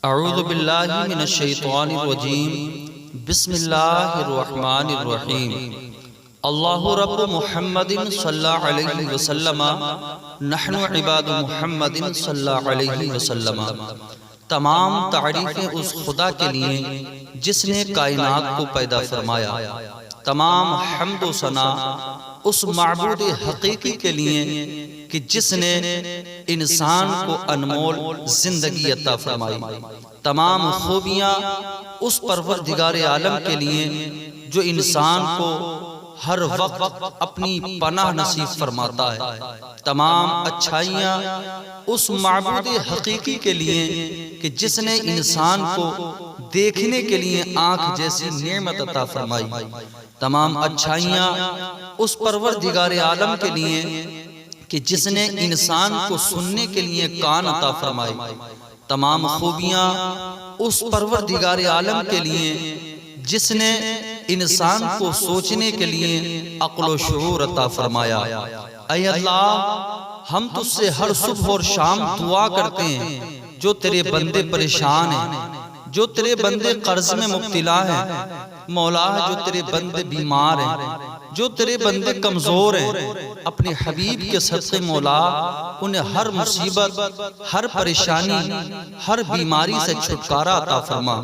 اعوذ باللہ من الشیطان الرجیم بسم اللہ الرحمن الرحیم اللہ رب محمد صلی اللہ علیہ وسلم نحن عباد محمد صلی اللہ علیہ وسلم۔ تمام تعریفیں اس خدا کے لیے جس نے کائنات کو پیدا فرمایا، تمام حمد و ثنا اس معبود حقیقی کے لیے کہ جس نے انسان کو انمول زندگی عطا فرمائی، تمام خوبیاں اس پروردگار عالم کے لیے جو انسان کو ہر وقت اپنی پناہ نصیب فرماتا ہے، تمام اچھائیاں اس معبود حقیقی کے لیے کہ جس نے انسان کو دیکھنے کے لیے آنکھ جیسی نعمت عطا فرمائی، تمام اچھائیاں اس پروردگار عالم کے لیے کہ جس نے انسان کو سننے کے لیے کان عطا فرمائی، تمام خوبیاں اس پروردگار عالم کے لیے جس نے انسان کو سوچنے کے لیے عقل و شعور عطا فرمایا۔ اے اللہ، ہم تجھ سے ہر صبح اور شام دعا کرتے ہیں، جو تیرے بندے پریشان ہیں، جو تیرے بندے قرض میں مبتلا ہیں، مولا جو تیرے بندے بیمار ہیں، جو تیرے بندے کمزور ہیں، اپنے حبیب کے صدقے مولا انہیں ہر مصیبت، ہر پریشانی، ہر بیماری سے چھٹکارا عطا فرما۔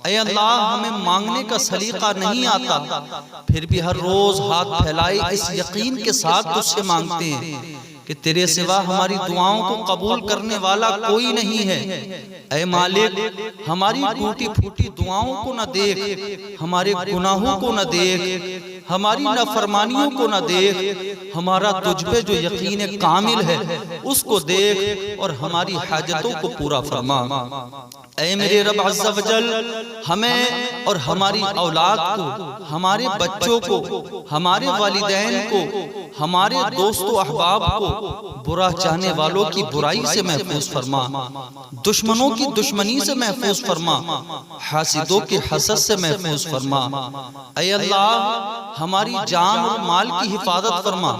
اے اللہ، ہمیں مانگنے کا سلیقہ نہیں آتا، پھر بھی ہر روز ہاتھ پھیلائے اس یقین کے ساتھ تجھ سے مانگتے ہیں کہ تیرے سوا ہماری دعاؤں کو قبول کرنے والا کوئی نہیں ہے۔ اے مالک، ہماری ٹوٹی پھوٹی دعاؤں کو نہ دیکھ، ہمارے گناہوں کو نہ دیکھ، ہماری نافرمانیوں کو نہ دیکھ، ہمارا تجھ پہ جو یقین کامل ہے اس کو دیکھ اور ہماری حاجتوں کو پورا فرما۔ اے میرے رب عز و جل، ہمیں اور ہماری اولاد کو، ہمارے بچوں کو، ہمارے والدین کو، ہمارے دوست و احباب کو برا چاہنے والوں کی برائی سے محفوظ فرما، دشمنوں کی دشمنی سے محفوظ فرما، حاسدوں کے حسد سے محفوظ فرما۔ اے اللہ، ہماری جان اور مال کی حفاظت فرما۔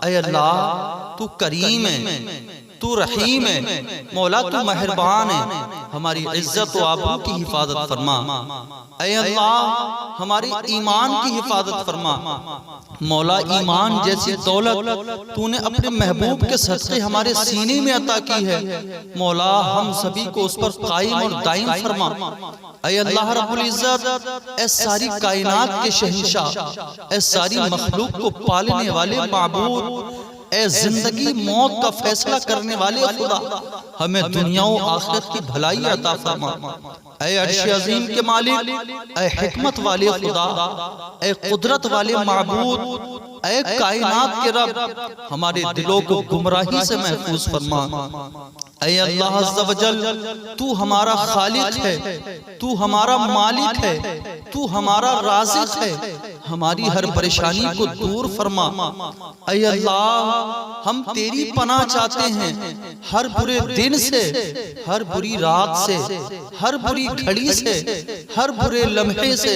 اے اللہ، تو کریم ہے، تو رحیم ہے، مولا تو مہربان ہے، ہماری عزت و آبرو کی حفاظت فرما۔ اے اللہ، ہمارے ایمان کی حفاظت فرما۔ مولا ایمان جیسی دولت تو نے اپنے محبوب کے صدقے ہمارے سینے میں عطا کی ہے، مولا ہم سبھی کو اس پر قائم اور دائم فرما۔ اے اللہ رب العزت، اے ساری کائنات کے شہنشاہ، اے ساری مخلوق کو پالنے والے معبود، اے زندگی موت کا فیصلہ کرنے والے خدا، ہمیں دنیا و آخرت کی بھلائی عطا فرما۔ اے عرش عظیم کے مالک، اے حکمت والے خدا، اے قدرت والے معبود، اے کائنات کے رب، ہمارے دلوں کو گمراہی سے محفوظ فرما۔ اے اللہ عز و جل، تو ہمارا خالق ہے، تو ہمارا مالک ہے، تو ہمارا رازق ہے، ہماری ہر پریشانی کو دور فرما۔ اے اللہ، ہم تیری پناہ چاہتے ہیں، ہر برے دن سے، ہر بری رات سے، ہر بری گھڑی سے، ہر برے لمحے سے،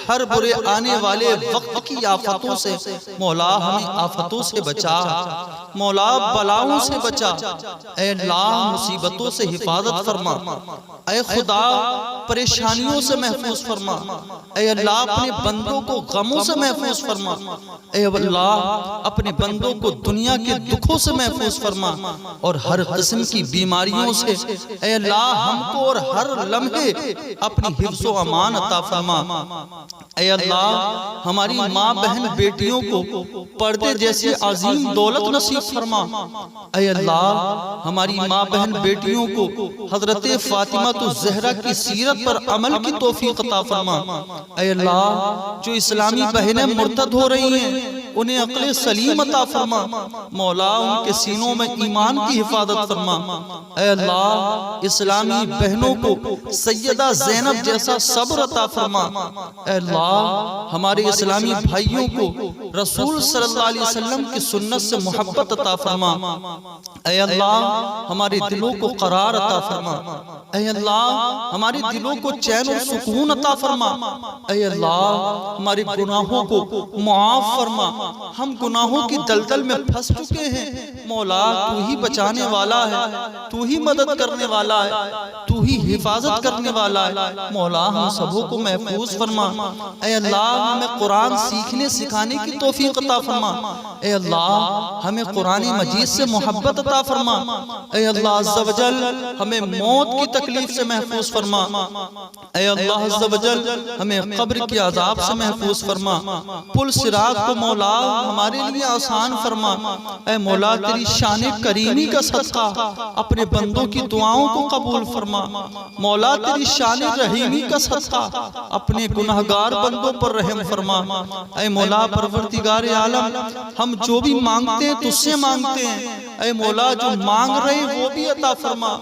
ہر برے آنے والے وقت کی آفتوں سے، مولا ہمیں آفتوں سے بچا، مولا بلاؤں سے بچا۔ اے اللہ، مصیبتوں سے حفاظت فرما۔ اے خدا، پریشانیوں سے محفوظ فرما۔ اے اللہ، اپنے بندوں کو غموں سے محفوظ فرما۔ اے اللہ، اپنے بندوں کو دنیا کے دکھوں سے محفوظ فرما اور ہر قسم کی بیماریوں سے۔ اے اللہ، ہم کو اور ہر لمحے اپنی حفظ و امان عطا فرما۔ اے اللہ، ہماری ماں بہن بیٹیوں کو پردے جیسی عظیم دولت نصیب فرما۔ اے اللہ، ہماری ماں بہن بیٹیوں کو حضرت فاطمہ الزہرا کی سیرت پر عمل کی توفیق عطا فرما۔ اے اللہ، جو اسلامی بہنیں مرتد ہو رہی ہیں انہیں عقل سلیم عطا فرما، مولا ان کے سینوں میں ایمان کی حفاظت فرما۔ اے اللہ، اسلامی بہنوں کو سیدہ زینب جیسا صبر عطا فرما۔ اے اللہ، ہمارے اسلامی بھائیوں کو رسول صلی اللہ علیہ وسلم کی سنت سے محبت عطا فرما۔ اے اللہ، ہمارے دلوں کو قرار عطا فرما۔ اے اللہ، ہمارے دلوں کو چین و سکون عطا فرما۔ اے اللہ، ہمارے گناہوں کو معاف فرما۔ ہم گناہوں کی دلدل میں پھنس چکے ہیں، مولا تو ہی بچانے والا ہے، تو ہی مدد کرنے والا ہے، تو ہی حفاظت کرنے والا ہے، مولا ہم سبوں کو محفوظ فرما۔ اے اللہ ہمیں قرآن سیکھنے سکھانے کی توفیق عطا فرما۔ اے اللہ ہمیں قرآن مجید سے محبت عطا فرما۔ اے اللہ عز و جل ہمیں موت کی تکلیف سے محفوظ فرما۔ اے اللہ عز و جل ہمیں قبر کی عذاب سے محفوظ فرما۔ پل صراط کو مولا ہمارے لیے آسان فرما۔ اے مولا تیری شان کریمی کا صدقہ اپنے بندوں کی دعاؤں کو قبول فرما۔ مولا تیری شان رحیمی کا صدقہ اپنے گناہگار بندوں پر رحم فرما۔ اے مولا پروردگار عالم ہم جو بھی مانگتے ہیں تجھ سے مانگتے ہیں، اے مولا جو مانگ رہے وہ بھی عطا فرما،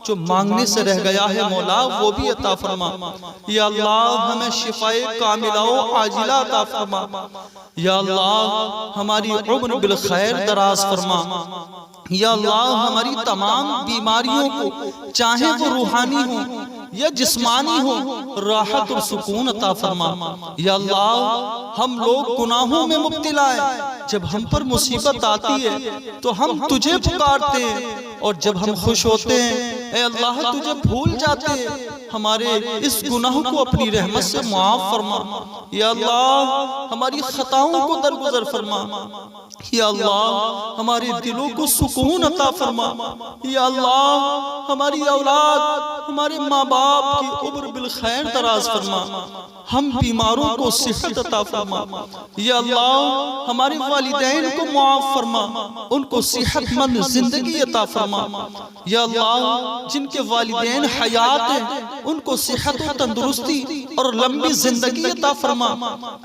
جو مانگنے سے رہ گیا ہے مولا وہ بھی عطا فرما۔ یا اللہ ہمیں شفاء کاملہ و عاجلہ عطا فرما۔ یا اللہ ہماری عمر بالخیر دراز فرما۔ یا اللہ ہماری تمام بیماریوں کو چاہے وہ روحانی ہوں یا جسمانی ہو راحت اور سکون عطا فرما۔ یا اللہ ہم لوگ گناہوں میں مبتلا ہیں، جب ہم پر مصیبت آتی ہے تو ہم تجھے پکارتے ہیں، اور جب ہم خوش ہوتے ہیں اے اللہ تجھے بھول جاتے ہیں۔ ہمارے اس گناہ کو اپنی رحمت سے معاف فرما۔ یا اللہ ہماری خطاؤں کو درگزر فرما۔ یا اللہ ہمارے دلوں کو سکون عطا فرما۔ یا اللہ ہماری اولاد ہمارے ماں باپ کی عمر بالخیر دراز فرما۔ ہم بیماروں کو صحت عطا فرما۔ یا اللہ ہمارے والدین کو معاف فرما، ان کو صحت مند زندگی عطا فرما۔ یا اللہ جن کے والدین حیات ہیں ان کو صحت و تندرستی اور لمبی زندگی عطا فرما۔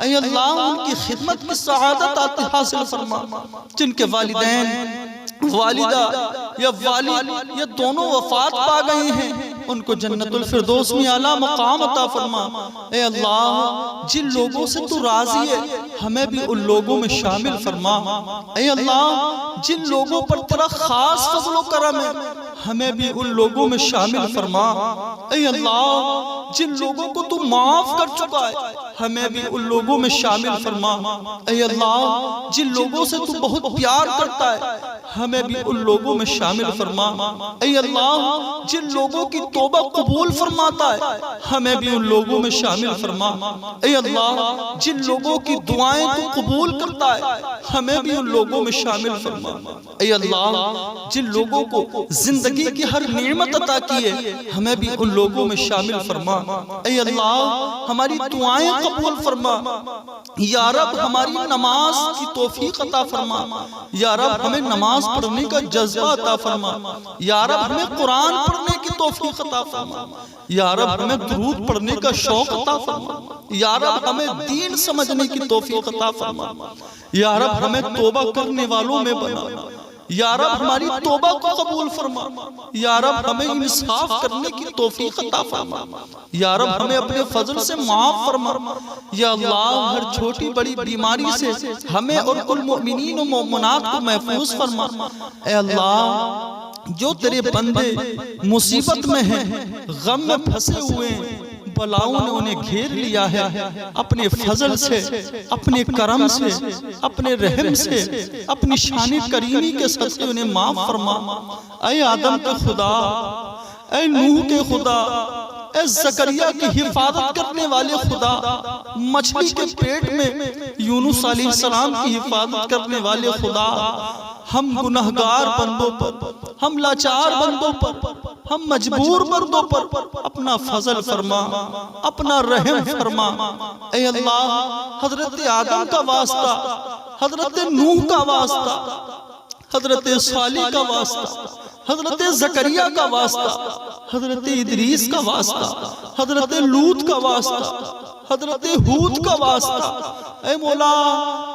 اے اللہ ان کی خدمت کی سعادت حاصل فرما۔ جن کے والدین والدہ یا والد یا دونوں وفات پا گئے ہیں ان کو جنت الفردوس میں اعلیٰ مقام عطا فرما۔ اے اللہ جن لوگوں سے تو راضی ہے ہمیں بھی ان لوگوں میں شامل فرما۔ اے اللہ جن لوگوں پر تیرا خاص فضل و کرم ہے ہمیں بھی ان لوگوں میں شامل فرما۔ اے اللہ جن لوگوں کو تو معاف کر چکا ہے ہمیں بھی ان لوگوں میں شامل فرما۔ اے اللہ جن لوگوں سے تو بہت پیار کرتا ہے ہمیں بھی ان لوگوں میں شامل فرما۔ اے اللہ جن لوگوں کی توبہ قبول فرماتا ہے ہمیں بھی ان لوگوں میں شامل فرما۔ اے اللہ جن لوگوں کی دعائیں تو قبول کرتا ہے ہمیں بھی ان لوگوں میں شامل فرما۔ اے اللہ جن لوگوں کو زندگی کی ہر نعمت عطا کی ہے ہمیں بھی ان لوگوں میں شامل فرما۔ اے اللہ ہماری دعائیں قبول فرما۔ یا رب ہماری نماز کی توفیق عطا فرما۔ یا رب ہمیں نماز پڑھنے کا جذبہ عطا فرما۔ یا رب ہمیں قرآن پڑھنے کی توفیق عطا فرما۔ یا رب ہمیں درود پڑھنے کا شوق عطا فرما۔ یا رب ہمیں دین سمجھنے کی توفیق عطا فرما۔ یا رب ہمیں توبہ کرنے والوں میں بنا۔ یا رب ہماری توبہ کو قبول فرما۔ یا رب ہمیں انصاف کرنے کی توفیق عطا فرما۔ یا رب ہمیں اپنے فضل سے معاف فرما۔ یا اللہ ہر چھوٹی بڑی بیماری سے ہمیں اور کل مؤمنین و مومنات کو محفوظ فرما۔ اے اللہ جو تیرے بندے مصیبت میں ہیں، غم میں پھنسے ہوئے ہیں، بلاؤں نے انہیں گھیر لیا ہے، اپنے فضل سے، اپنے کرم سے، اپنے رحم سے، اپنی شان کریمی کے صدقے انہیں معاف فرما۔ اے آدم کے خدا، اے نوح کے خدا، اے زکریا کی حفاظت کرنے والے خدا، مچھلی کے پیٹ میں یونس علیہ السلام کی حفاظت کرنے والے خدا، ہم گناہگار بندوں پر، ہم لاچار بندوں پر، ہم مجبور بندوں پر اپنا فضل فرما، اپنا رحم فرما۔ اے اللہ حضرت آدم کا واسطہ، حضرت نوح کا واسطہ، حضرت صالح کا واسطہ، حضرت زکریا کا واسطہ، حضرت ادریس کا واسطہ، حضرت لوط کا واسطہ، حضرت ہود کا واسطہ، اے مولا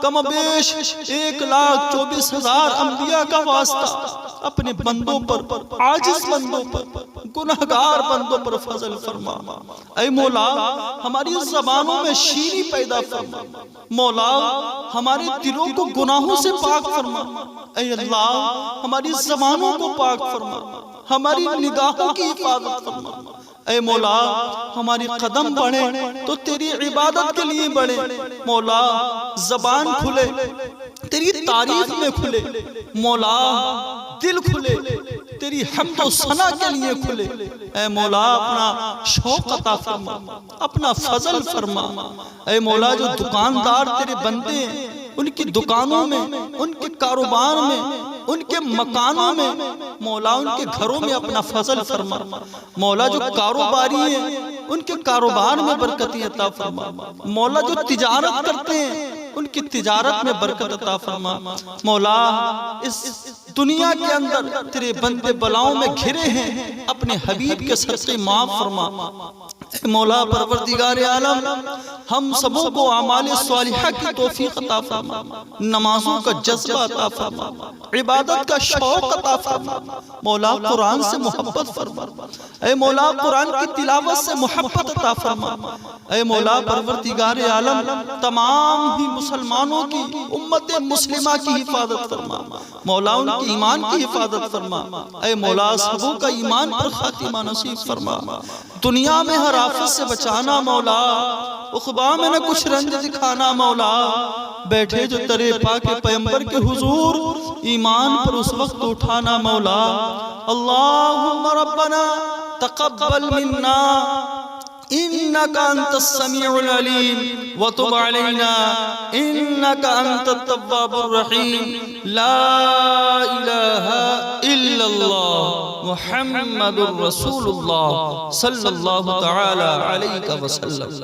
کم بیش 1,24,000 انبیاء کا واسطہ اپنے بندوں پر، عاجز بندوں پر، گناہگار بندوں پر فضل فرما۔ اے مولا ہماری زبانوں میں شیریں پیدا فرما۔ مولا ہمارے دلوں کو گناہوں سے پاک فرما۔ اے اللہ ہماری زبانوں کو پاک فرما، ہماری نگاہوں کی حفاظت فرما۔ اے مولا ہماری قدم بڑھے تو تیری عبادت کے لیے بڑھے، مولا زبان کھلے تیری تعریف میں کھلے، مولا دل کھلے تیری حمد و ثنا کے لیے کھلے، اے مولا اپنا شوق عطا فرما، اپنا فضل فرما، اے مولا جو دکاندار تیرے بندے ہیں ان کی دکانوں میں، ان کے کاروبار میں، ان کے مکانوں میں، مولا ان کے گھروں میں اپنا فضل فرما، مولا جو کاروباری ہیں ان کے کاروبار میں برکتی عطا فرما، مولا جو تجارت کرتے ہیں ان کی تجارت میں برکت عطا فرما، مولا اس دنیا کے اندر تیرے بندے بلاؤں میں گھرے ہیں، اپنے حبیب کے صدقے معاف فرما، اے مولا پروردگار عالم ہم سبوں کو اعمال صالحہ کی توفیق عطا فرما، نمازوں کا جذبہ عطا فرما، عبادت کا شوق عطا فرما، مولا قرآن سے محبت فرما، اے مولا قرآن کی تلاوت سے محبت عطا فرما، اے مولا پروردگار عالم تمام ہی مسلمانوں کی امت مسلمہ کی حفاظت فرما، مولا ان کی ایمان کی حفاظت فرما، اے مولا سبوں کا ایمان پر خاتمہ نصیب فرما، دنیا میں ہر آفت سے بچانا مولا، عقبہ میں نہ کچھ رنج دکھانا مولا، بیٹھے جو ترے پاک پیمبر کے حضور ایمان پر اس وقت اٹھانا مولا، اللہم ربنا تقبل منا انکا انت السمیع العلیم وتب علینا انکا انت التواب الرحیم، لا الہ الا اللہ محمد الرسول اللہ صلی اللہ تعالی علیہ وسلم۔